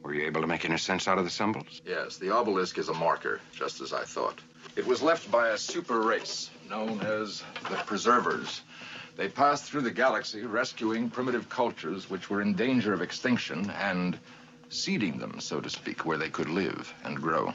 Were you able to make any sense out of the symbols? Yes, the obelisk is a marker, just as I thought. It was left by a super race known as the Preservers. They passed through the galaxy, rescuing primitive cultures which were in danger of extinction and seeding them, so to speak, where they could live and grow.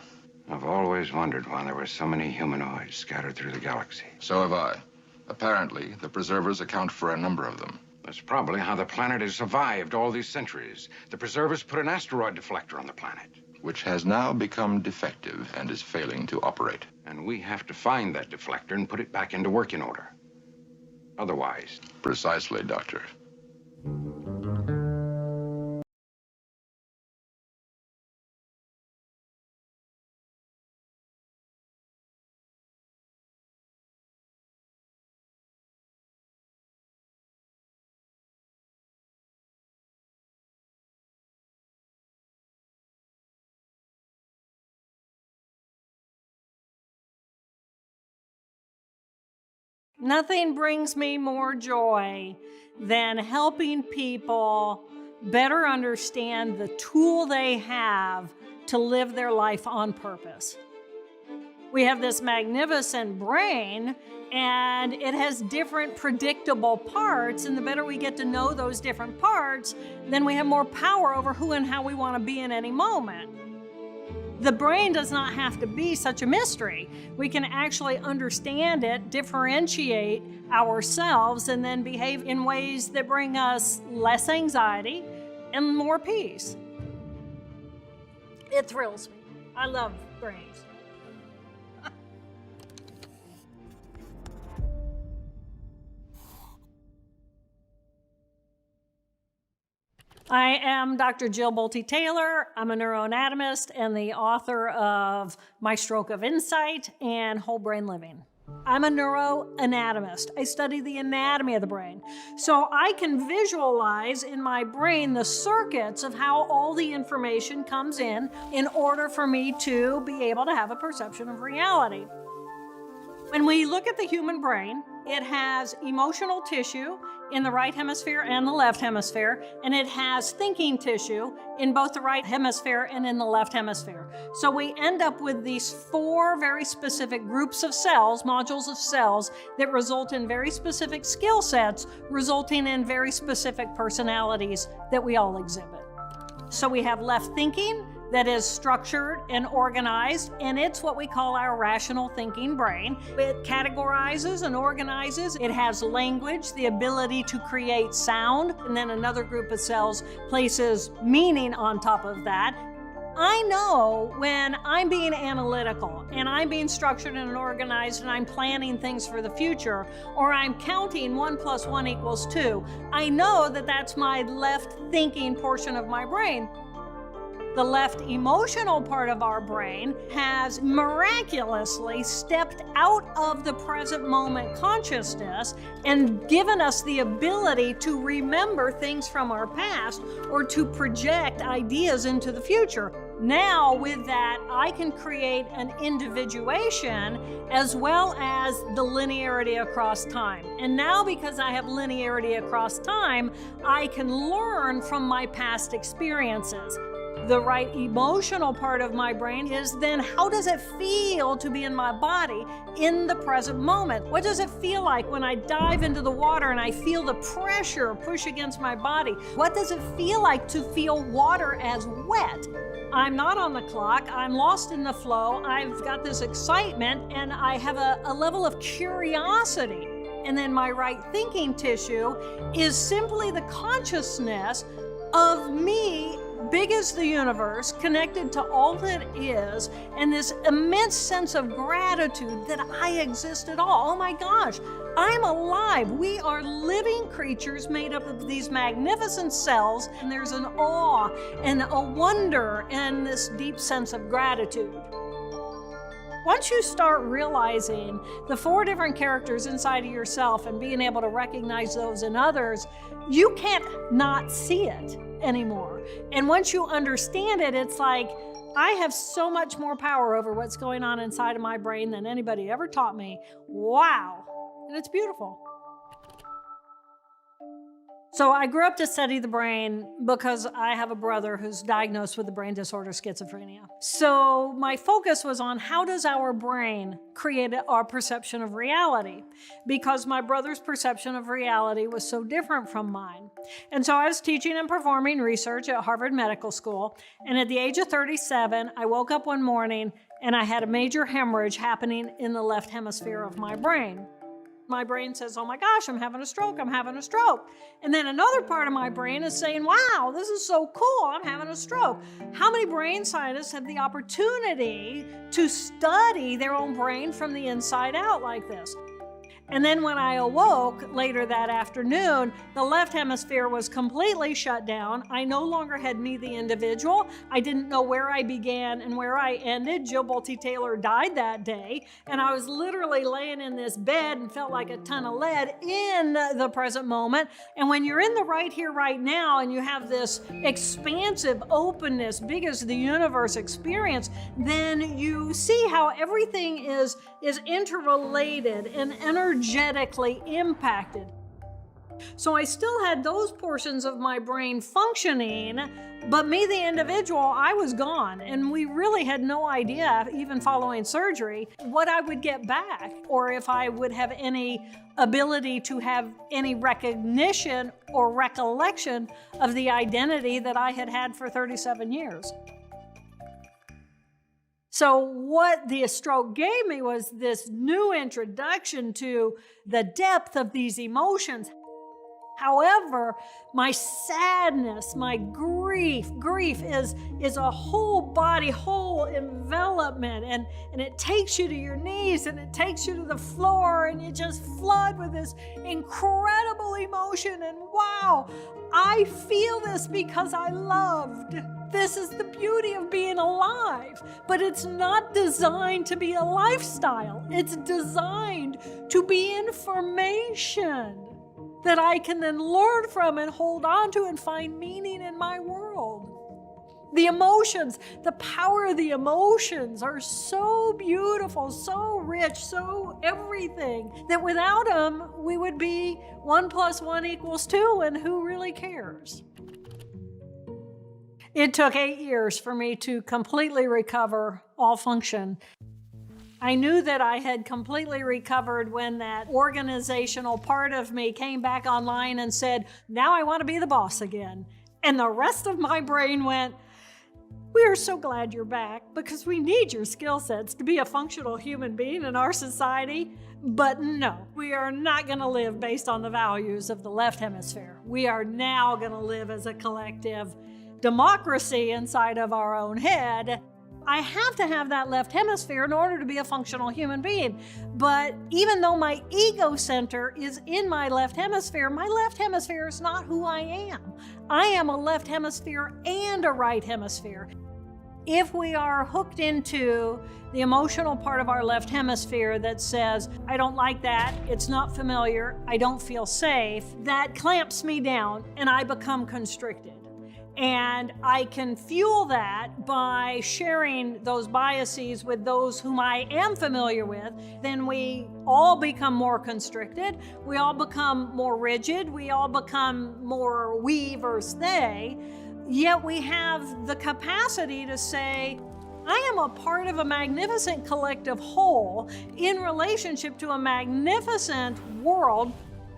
I've always wondered why there were so many humanoids scattered through the galaxy. So have I. Apparently, the Preservers account for a number of them. That's probably how the planet has survived all these centuries. The Preservers put an asteroid deflector on the planet. Which has now become defective and is failing to operate. And we have to find that deflector and put it back into working order. Otherwise... Precisely, Doctor. Nothing brings me more joy than helping people better understand the tool they have to live their life on purpose. We have this magnificent brain, and it has different predictable parts, and the better we get to know those different parts, then we have more power over who and how we want to be in any moment. The brain does not have to be such a mystery. We can actually understand it, differentiate ourselves, and then behave in ways that bring us less anxiety and more peace. It thrills me. I love brains. I am Dr. Jill Bolte-Taylor. I'm a neuroanatomist and the author of My Stroke of Insight and Whole Brain Living. I'm a neuroanatomist. I study the anatomy of the brain. So I can visualize in my brain the circuits of how all the information comes in order for me to be able to have a perception of reality. When we look at the human brain, it has emotional tissue in the right hemisphere and the left hemisphere, and it has thinking tissue in both the right hemisphere and in the left hemisphere. So we end up with these 4 very specific groups of cells, modules of cells, that result in very specific skill sets, resulting in very specific personalities that we all exhibit. So we have left thinking, that is structured and organized, and it's what we call our rational thinking brain. It categorizes and organizes. It has language, the ability to create sound, and then another group of cells places meaning on top of that. I know when I'm being analytical and I'm being structured and organized and I'm planning things for the future, or I'm counting 1 + 1 = 2, I know that that's my left thinking portion of my brain. The left emotional part of our brain has miraculously stepped out of the present moment consciousness and given us the ability to remember things from our past or to project ideas into the future. Now, with that, I can create an individuation as well as the linearity across time. And now, because I have linearity across time, I can learn from my past experiences. The right emotional part of my brain is then, how does it feel to be in my body in the present moment? What does it feel like when I dive into the water and I feel the pressure push against my body? What does it feel like to feel water as wet? I'm not on the clock, I'm lost in the flow, I've got this excitement, and I have a level of curiosity. And then my right thinking tissue is simply the consciousness of me, big as the universe, connected to all that is, and this immense sense of gratitude that I exist at all. Oh my gosh, I'm alive. We are living creatures made up of these magnificent cells, and there's an awe and a wonder and this deep sense of gratitude. Once you start realizing the 4 different characters inside of yourself and being able to recognize those in others, you can't not see it anymore. And once you understand it, it's like, I have so much more power over what's going on inside of my brain than anybody ever taught me. Wow. And it's beautiful. So I grew up to study the brain because I have a brother who's diagnosed with the brain disorder schizophrenia. So my focus was on how does our brain create our perception of reality? Because my brother's perception of reality was so different from mine. And so I was teaching and performing research at Harvard Medical School. And at the age of 37, I woke up one morning and I had a major hemorrhage happening in the left hemisphere of my brain. My brain says, oh my gosh, I'm having a stroke, I'm having a stroke. And then another part of my brain is saying, wow, this is so cool, I'm having a stroke. How many brain scientists have the opportunity to study their own brain from the inside out like this? And then when I awoke later that afternoon, the left hemisphere was completely shut down. I no longer had me, the individual. I didn't know where I began and where I ended. Jill Bolte Taylor died that day, and I was literally laying in this bed and felt like a ton of lead in the present moment. And when you're in the right here, right now, and you have this expansive openness, big as the universe experience, then you see how everything is interrelated and energetically impacted. So I still had those portions of my brain functioning, but me, the individual, I was gone. And we really had no idea, even following surgery, what I would get back or if I would have any ability to have any recognition or recollection of the identity that I had had for 37 years. So what the stroke gave me was this new introduction to the depth of these emotions. However, my sadness, my grief is a whole body, whole envelopment, and it takes you to your knees and it takes you to the floor and you just flood with this incredible emotion. And wow, I feel this because I loved. This is the beauty of being alive, but it's not designed to be a lifestyle. It's designed to be information that I can then learn from and hold on to and find meaning in my world. The emotions, the power of the emotions are so beautiful, so rich, so everything, that without them, we would be 1 + 1 = 2, and who really cares? It took 8 years for me to completely recover all function. I knew that I had completely recovered when that organizational part of me came back online and said, now I want to be the boss again. And the rest of my brain went, we are so glad you're back because we need your skill sets to be a functional human being in our society. But no, we are not going to live based on the values of the left hemisphere. We are now going to live as a collective democracy inside of our own head. I have to have that left hemisphere in order to be a functional human being. But even though my ego center is in my left hemisphere is not who I am. I am a left hemisphere and a right hemisphere. If we are hooked into the emotional part of our left hemisphere that says, I don't like that, it's not familiar, I don't feel safe, that clamps me down and I become constricted. And I can fuel that by sharing those biases with those whom I am familiar with. Then we all become more constricted. We all become more rigid. We all become more we versus they. Yet we have the capacity to say, I am a part of a magnificent collective whole in relationship to a magnificent world.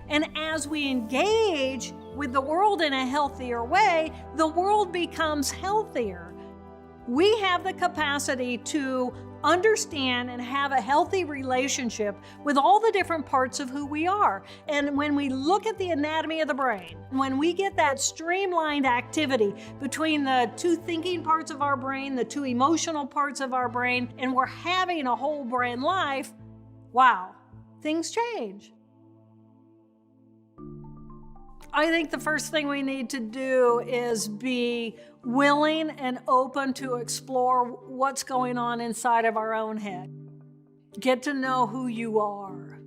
And as we engage with the world in a healthier way, the world becomes healthier. We have the capacity to understand and have a healthy relationship with all the different parts of who we are. And when we look at the anatomy of the brain, when we get that streamlined activity between the 2 thinking parts of our brain, the 2 emotional parts of our brain, and we're having a whole brain life, wow, things change. I think the first thing we need to do is be willing and open to explore what's going on inside of our own head. Get to know who you are.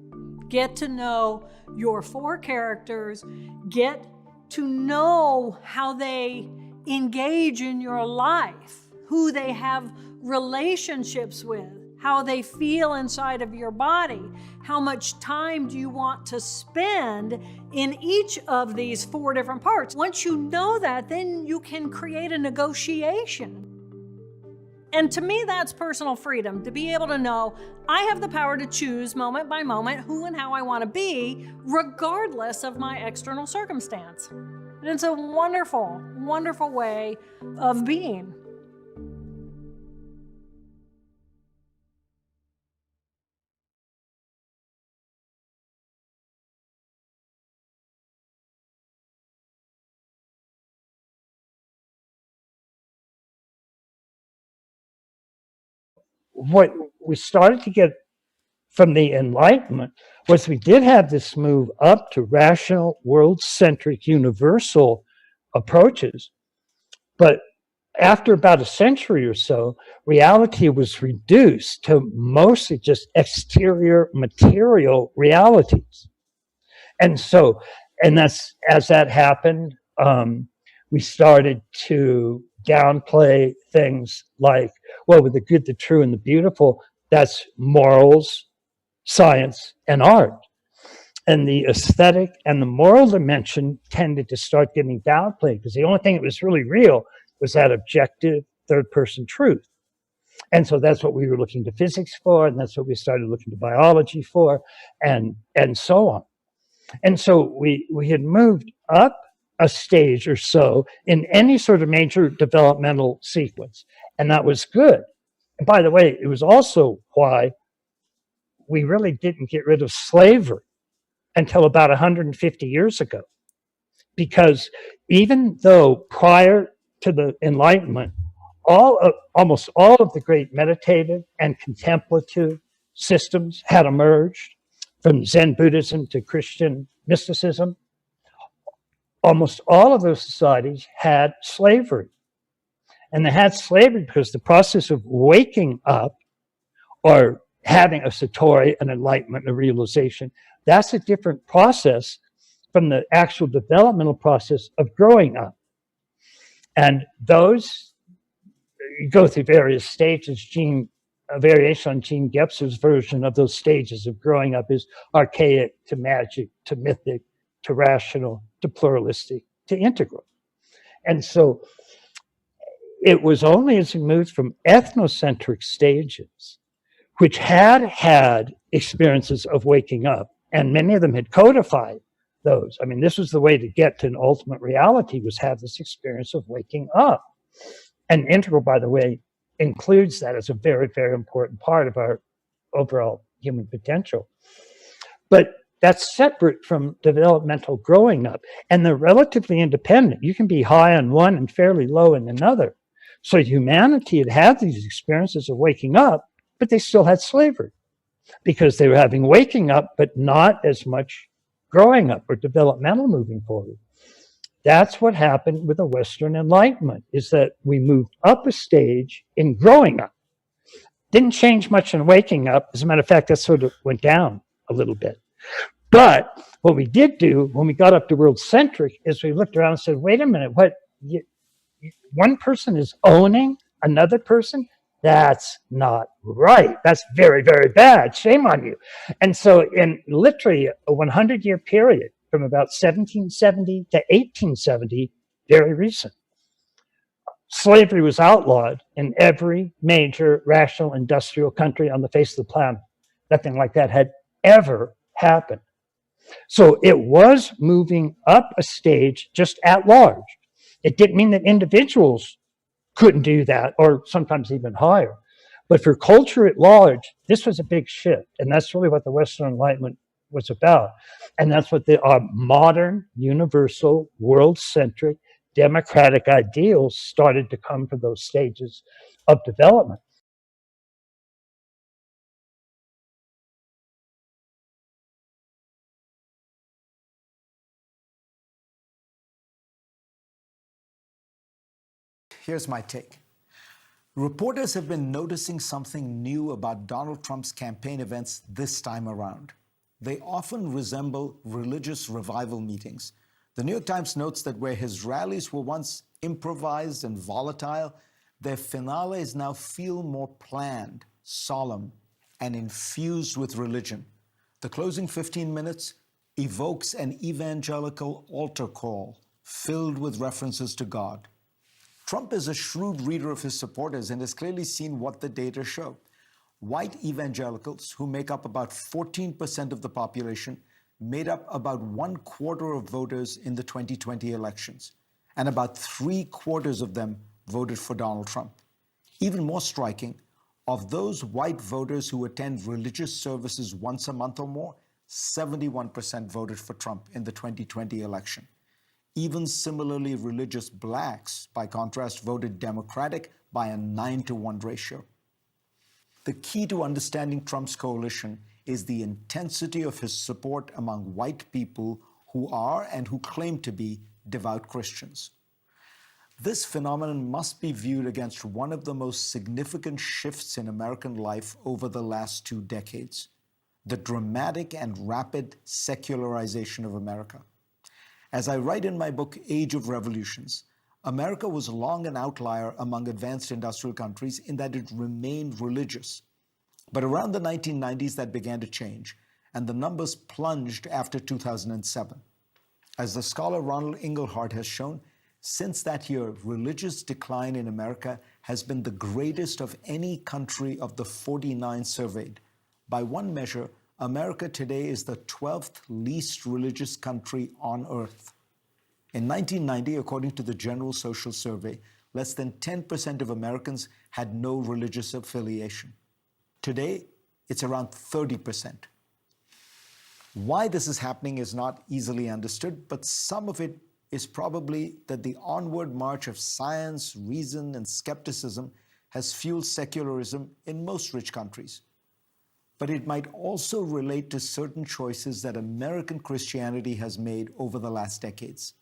Get to know your 4 characters. Get to know how they engage in your life, who they have relationships with, how they feel inside of your body. How much time do you want to spend in each of these 4 different parts? Once you know that, then you can create a negotiation. And to me, that's personal freedom, to be able to know I have the power to choose moment by moment who and how I want to be, regardless of my external circumstance. And it's a wonderful, wonderful way of being. What we started to get from the Enlightenment was we did have this move up to rational, world-centric, universal approaches. But after about a century or so, reality was reduced to mostly just exterior material realities. And so, and that's, as that happened, we started to downplay things like, well, with the good, the true, and the beautiful, that's morals, science, and art. And the aesthetic and the moral dimension tended to start getting downplayed because the only thing that was really real was that objective third-person truth. And so that's what we were looking to physics for, and that's what we started looking to biology for, and so on. And so we had moved up a stage or so in any sort of major developmental sequence, and that was good. And by the way, it was also why we really didn't get rid of slavery until about 150 years ago. Because even though prior to the Enlightenment, almost all of the great meditative and contemplative systems had emerged, from Zen Buddhism to Christian mysticism, almost all of those societies had slavery. And they had slavery because the process of waking up or having a satori, an enlightenment, a realization, that's a different process from the actual developmental process of growing up. And those go through various stages. A variation on Gene Gebser's version of those stages of growing up is archaic to magic to mythic to rational to pluralistic to integral. And so it was only as we moved from ethnocentric stages, which had experiences of waking up, and many of them had codified those. I mean, this was the way to get to an ultimate reality, was have this experience of waking up. And integral, by the way, includes that as a very, very important part of our overall human potential. But that's separate from developmental growing up. And they're relatively independent. You can be high on one and fairly low in another. So humanity had these experiences of waking up, but they still had slavery because they were having waking up, but not as much growing up or developmental moving forward. That's what happened with the Western Enlightenment, is that we moved up a stage in growing up. Didn't change much in waking up. As a matter of fact, that sort of went down a little bit. But what we did do when we got up to world-centric is we looked around and said, wait a minute, one person is owning another person? That's not right. That's very, very bad. Shame on you. And so in literally a 100-year period, from about 1770 to 1870, very recent, slavery was outlawed in every major rational industrial country on the face of the planet. Nothing like that had ever happened. So it was moving up a stage just at large. It didn't mean that individuals couldn't do that, or sometimes even higher. But for culture at large, this was a big shift. And that's really what the Western Enlightenment was about. And that's what the modern, universal, world-centric, democratic ideals started to come from those stages of development. Here's my take. Reporters have been noticing something new about Donald Trump's campaign events this time around. They often resemble religious revival meetings. The New York Times notes that where his rallies were once improvised and volatile, their finales now feel more planned, solemn, and infused with religion. The closing 15 minutes evokes an evangelical altar call filled with references to God. Trump is a shrewd reader of his supporters and has clearly seen what the data show. White evangelicals, who make up about 14% of the population, made up about 1/4 of voters in the 2020 elections, and about 3/4 of them voted for Donald Trump. Even more striking, of those white voters who attend religious services once a month or more, 71% voted for Trump in the 2020 election. Even similarly religious blacks, by contrast, voted Democratic by a 9-to-1 ratio. The key to understanding Trump's coalition is the intensity of his support among white people who are and who claim to be devout Christians. This phenomenon must be viewed against one of the most significant shifts in American life over the last 2 decades, the dramatic and rapid secularization of America. As I write in my book, Age of Revolutions, America was long an outlier among advanced industrial countries in that it remained religious. But around the 1990s, that began to change, and the numbers plunged after 2007. As the scholar Ronald Inglehart has shown, since that year, religious decline in America has been the greatest of any country of the 49 surveyed. By one measure, America today is the 12th least religious country on earth. In 1990, according to the General Social Survey, less than 10% of Americans had no religious affiliation. Today, it's around 30%. Why this is happening is not easily understood, but some of it is probably that the onward march of science, reason, and skepticism has fueled secularism in most rich countries. But it might also relate to certain choices that American Christianity has made over the last decades.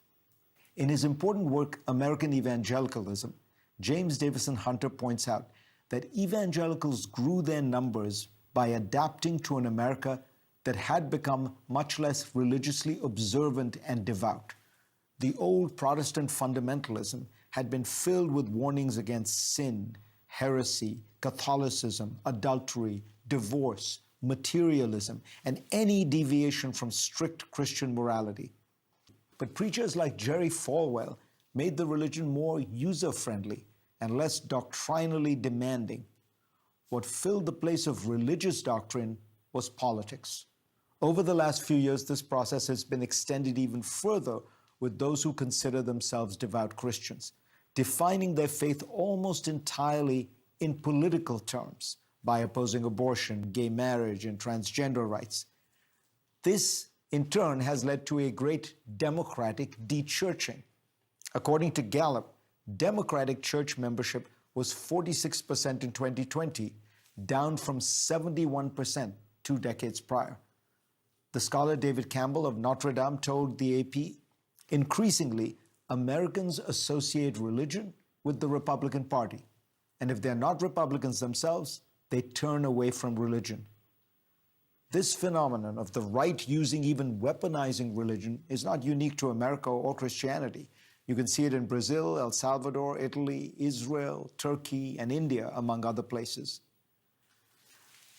In his important work, American Evangelicalism, James Davison Hunter points out that evangelicals grew their numbers by adapting to an America that had become much less religiously observant and devout. The old Protestant fundamentalism had been filled with warnings against sin, heresy, Catholicism, adultery, divorce, materialism, and any deviation from strict Christian morality. But preachers like Jerry Falwell made the religion more user-friendly and less doctrinally demanding. What filled the place of religious doctrine was politics. Over the last few years, this process has been extended even further with those who consider themselves devout Christians, defining their faith almost entirely in political terms by opposing abortion, gay marriage, and transgender rights. This, in turn, has led to a great democratic de-churching. According to Gallup, Democratic church membership was 46% in 2020, down from 71% 2 decades prior. The scholar David Campbell of Notre Dame told the AP, increasingly, Americans associate religion with the Republican Party. And if they're not Republicans themselves, they turn away from religion. This phenomenon of the right using, even weaponizing religion is not unique to America or Christianity. You can see it in Brazil, El Salvador, Italy, Israel, Turkey, and India, among other places.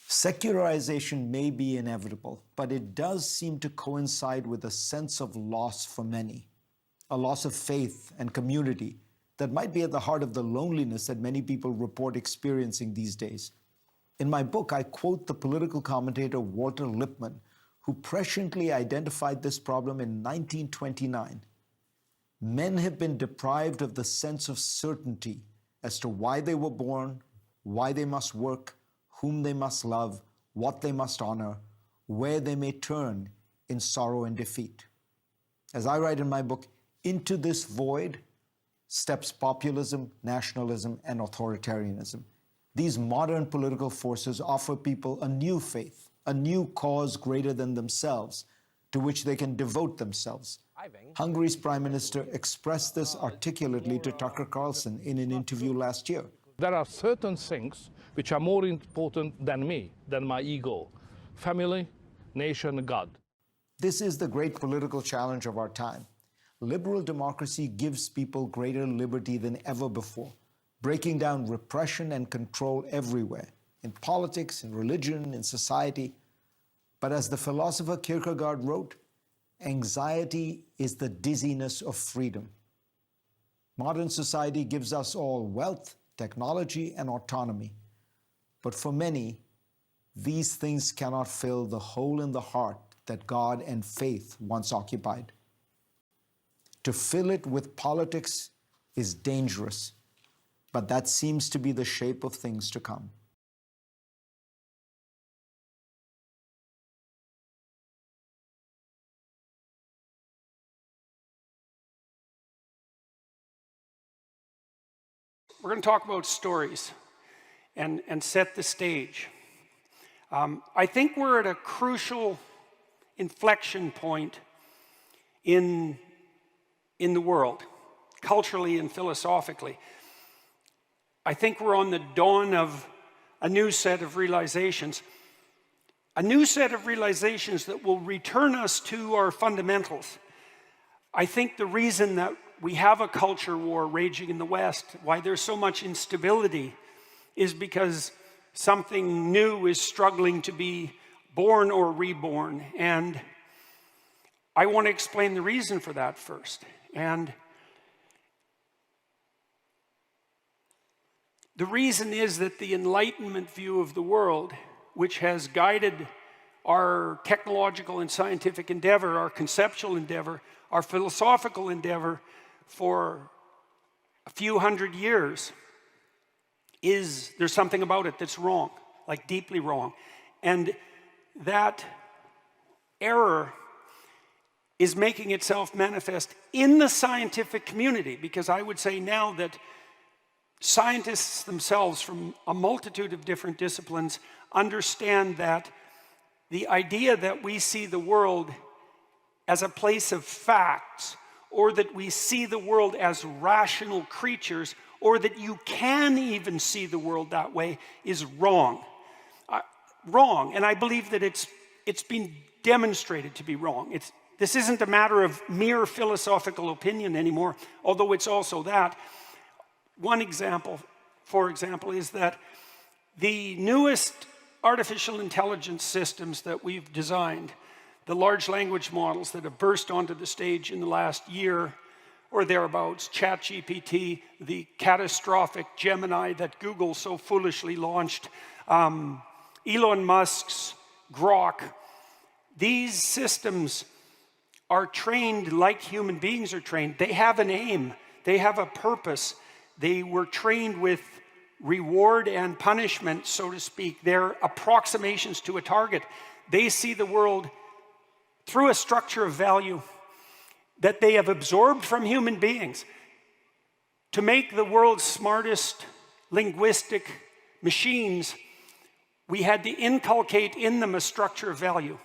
Secularization may be inevitable, but it does seem to coincide with a sense of loss for many, a loss of faith and community that might be at the heart of the loneliness that many people report experiencing these days. In my book, I quote the political commentator Walter Lippmann, who presciently identified this problem in 1929. Men have been deprived of the sense of certainty as to why they were born, why they must work, whom they must love, what they must honor, where they may turn in sorrow and defeat. As I write in my book, into this void steps populism, nationalism, and authoritarianism. These modern political forces offer people a new faith, a new cause greater than themselves, to which they can devote themselves. Hungary's Prime Minister expressed this articulately to Tucker Carlson in an interview last year. There are certain things which are more important than me, than my ego. Family, nation, God. This is the great political challenge of our time. Liberal democracy gives people greater liberty than ever before, breaking down repression and control everywhere, in politics, in religion, in society. But as the philosopher Kierkegaard wrote, anxiety is the dizziness of freedom. Modern society gives us all wealth, technology, and autonomy. But for many, these things cannot fill the hole in the heart that God and faith once occupied. To fill it with politics is dangerous, but that seems to be the shape of things to come. We're going to talk about stories and set the stage. I think we're at a crucial inflection point in the world, culturally and philosophically. I think we're on the dawn of a new set of realizations. A new set of realizations that will return us to our fundamentals. I think the reason that we have a culture war raging in the West, why there's so much instability, is because something new is struggling to be born or reborn. And I want to explain the reason for that first. And the reason is that the Enlightenment view of the world, which has guided our technological and scientific endeavor, our conceptual endeavor, our philosophical endeavor for a few hundred years, there's something about it that's wrong, like deeply wrong. And that error is making itself manifest in the scientific community, because I would say now that scientists themselves from a multitude of different disciplines understand that the idea that we see the world as a place of facts, or that we see the world as rational creatures, or that you can even see the world that way, is wrong. Wrong, and I believe that it's been demonstrated to be wrong. This isn't a matter of mere philosophical opinion anymore, although it's also that. One example, for example, is that the newest artificial intelligence systems that we've designed, the large language models that have burst onto the stage in the last year or thereabouts, ChatGPT, the catastrophic Gemini that Google so foolishly launched, Elon Musk's Grok, these systems are trained like human beings are trained. They have an aim. They have a purpose. They were trained with reward and punishment, so to speak. They're approximations to a target. They see the world through a structure of value that they have absorbed from human beings. To make the world's smartest linguistic machines, we had to inculcate in them a structure of value.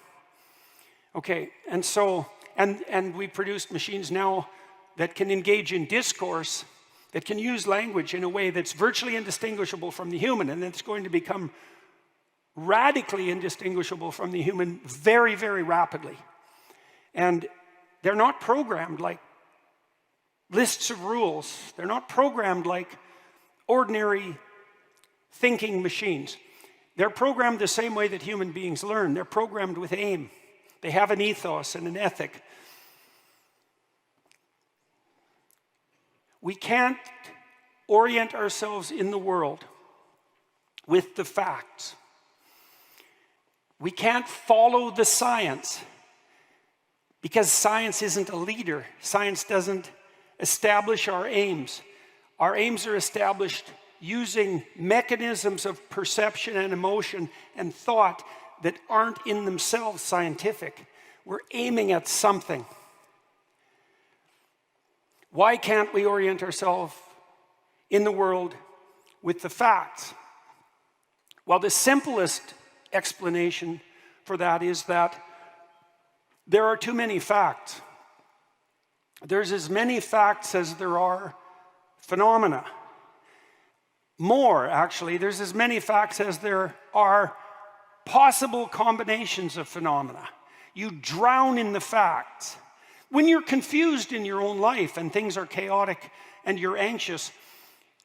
Okay, and so, and we produced machines now that can engage in discourse, that can use language in a way that's virtually indistinguishable from the human, and it's going to become radically indistinguishable from the human very, very rapidly. And they're not programmed like lists of rules. They're not programmed like ordinary thinking machines. They're programmed the same way that human beings learn. They're programmed with aim. They have an ethos and an ethic. We can't orient ourselves in the world with the facts. We can't follow the science because science isn't a leader. Science doesn't establish our aims. Our aims are established using mechanisms of perception and emotion and thought that aren't in themselves scientific. We're aiming at something. Why can't we orient ourselves in the world with the facts? Well, the simplest explanation for that is that there are too many facts. There's as many facts as there are phenomena. More, actually, there's as many facts as there are possible combinations of phenomena. You drown in the facts. When you're confused in your own life and things are chaotic and you're anxious,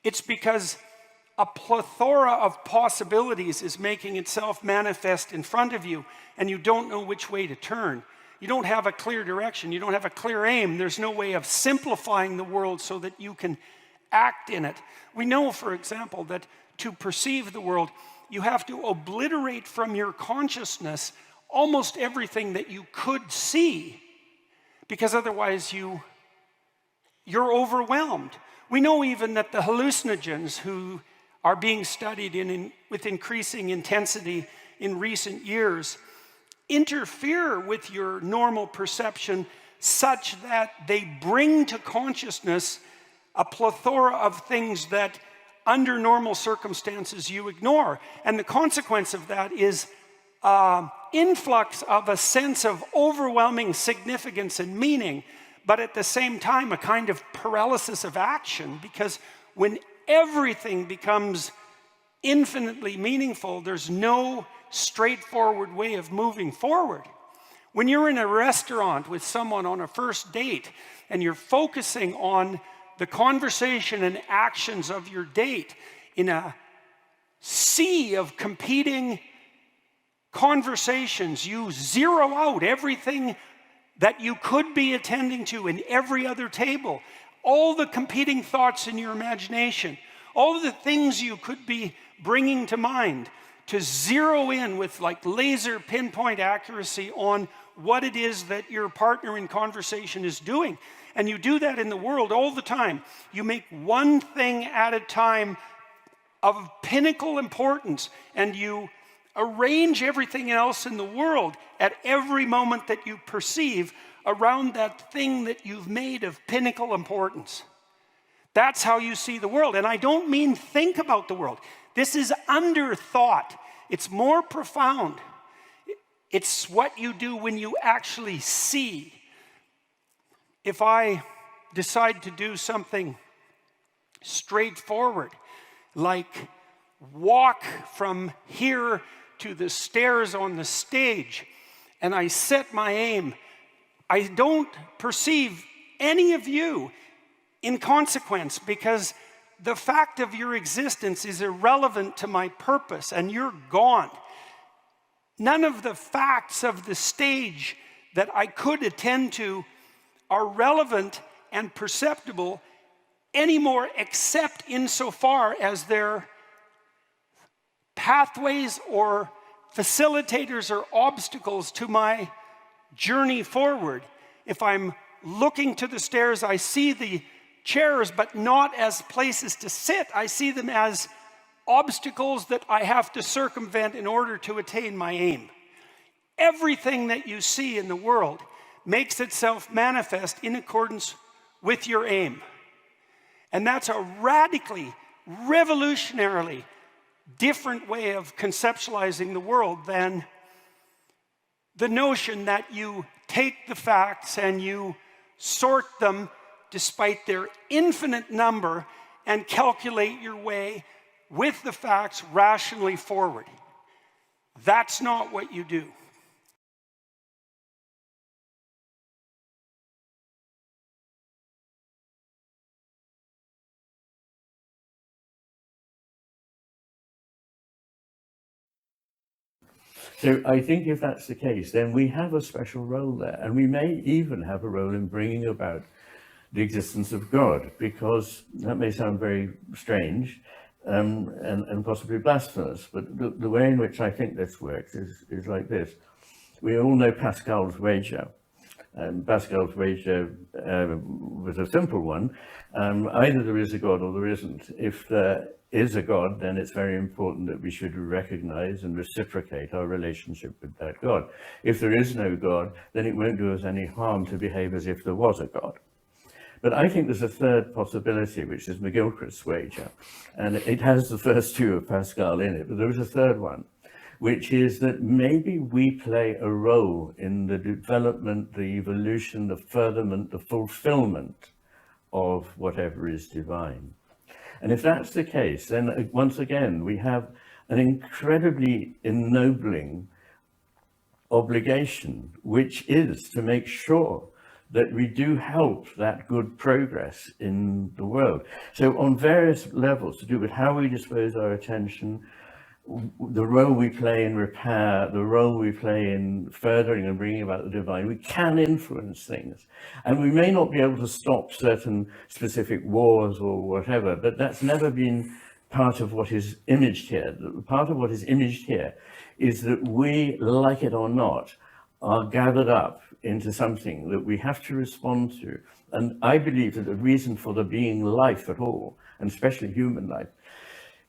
it's because a plethora of possibilities is making itself manifest in front of you, and you don't know which way to turn. You don't have a clear direction. You don't have a clear aim. There's no way of simplifying the world so that you can act in it. We know, for example, that to perceive the world, you have to obliterate from your consciousness almost everything that you could see, because otherwise you're overwhelmed. We know even that the hallucinogens who are being studied with increasing intensity in recent years interfere with your normal perception such that they bring to consciousness a plethora of things that under normal circumstances you ignore. And the consequence of that is influx of a sense of overwhelming significance and meaning, but at the same time a kind of paralysis of action, because when everything becomes infinitely meaningful, there's no straightforward way of moving forward. When you're in a restaurant with someone on a first date and you're focusing on the conversation and actions of your date in a sea of competing conversations, you zero out everything that you could be attending to in every other table, all the competing thoughts in your imagination, all the things you could be bringing to mind, to zero in with like laser pinpoint accuracy on what it is that your partner in conversation is doing. And you do that in the world all the time. You make one thing at a time of pinnacle importance, and you arrange everything else in the world at every moment that you perceive around that thing that you've made of pinnacle importance. That's how you see the world. And I don't mean think about the world. This is under thought. It's more profound. It's what you do when you actually see. If I decide to do something straightforward, like walk from here to the stairs on the stage, and I set my aim, I don't perceive any of you in consequence, because the fact of your existence is irrelevant to my purpose, and you're gone. None of the facts of the stage that I could attend to are relevant and perceptible anymore, except insofar as they're pathways or facilitators or obstacles to my journey forward. If I'm looking to the stairs, I see the chairs, but not as places to sit. I see them as obstacles that I have to circumvent in order to attain my aim. Everything that you see in the world makes itself manifest in accordance with your aim. And that's a radically, revolutionarily different way of conceptualizing the world than the notion that you take the facts and you sort them despite their infinite number and calculate your way with the facts rationally forward. That's not what you do. So I think if that's the case, then we have a special role there, and we may even have a role in bringing about the existence of God, because that may sound very strange and possibly blasphemous, but the way in which I think this works is like this. We all know Pascal's wager. Pascal's wager was a simple one. Either there is a God or there isn't. If there is a God, then it's very important that we should recognize and reciprocate our relationship with that God. If there is no God, then it won't do us any harm to behave as if there was a God. But I think there's a third possibility, which is McGilchrist's wager. And it has the first two of Pascal in it, but there is a third one, which is that maybe we play a role in the development, the evolution, the furtherment, the fulfillment of whatever is divine. And if that's the case, then once again, we have an incredibly ennobling obligation, which is to make sure that we do help that good progress in the world. So on various levels, to do with how we dispose our attention, the role we play in repair, the role we play in furthering and bringing about the divine, we can influence things. And we may not be able to stop certain specific wars or whatever, but that's never been part of what is imaged here. Part of what is imaged here is that we, like it or not, are gathered up into something that we have to respond to. And I believe that the reason for there being life at all, and especially human life,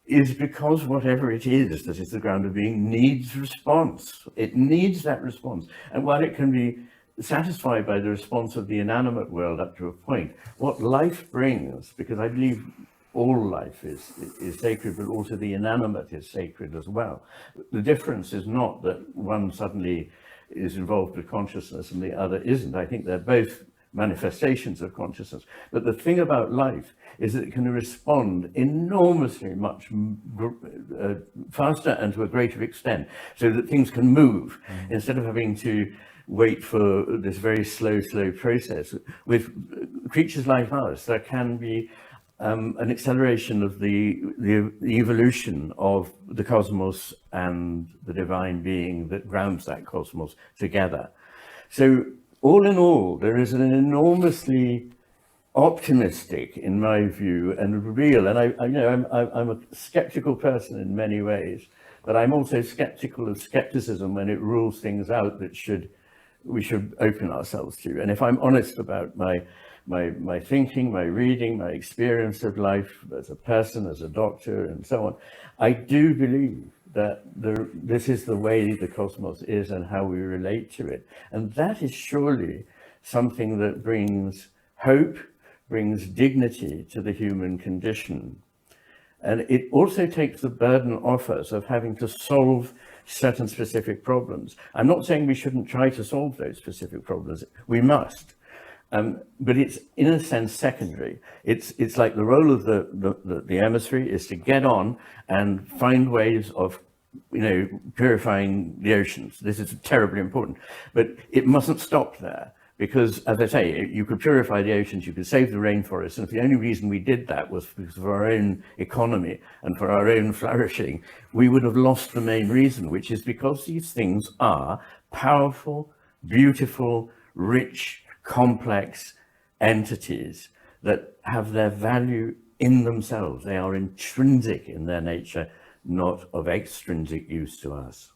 is because whatever it is that is the ground of being needs response. It needs that response. And while it can be satisfied by the response of the inanimate world up to a point, what life brings, because I believe all life is sacred, but also the inanimate is sacred as well. The difference is not that one suddenly is involved with consciousness and the other isn't. I think they're both manifestations of consciousness. But the thing about life is that it can respond enormously much faster and to a greater extent, so that things can move instead of having to wait for this very slow process. With creatures like ours, there can be an acceleration of the evolution of the cosmos and the divine being that grounds that cosmos together. So all in all, there is an enormously optimistic, in my view, and real, and I'm a skeptical person in many ways, but I'm also skeptical of skepticism when it rules things out that we should open ourselves to. And if I'm honest about my thinking, my reading, my experience of life as a person, as a doctor, and so on, I do believe that this is the way the cosmos is and how we relate to it. And that is surely something that brings hope, brings dignity to the human condition. And it also takes the burden off us of having to solve certain specific problems. I'm not saying we shouldn't try to solve those specific problems. We must. But it's in a sense secondary. It's like the role of the emissary is to get on and find ways of, purifying the oceans. This is terribly important, but it mustn't stop there, because, as I say, you could purify the oceans, you could save the rainforests, and if the only reason we did that was because of our own economy and for our own flourishing, we would have lost the main reason, which is because these things are powerful, beautiful, rich, complex entities that have their value in themselves. They are intrinsic in their nature, not of extrinsic use to us.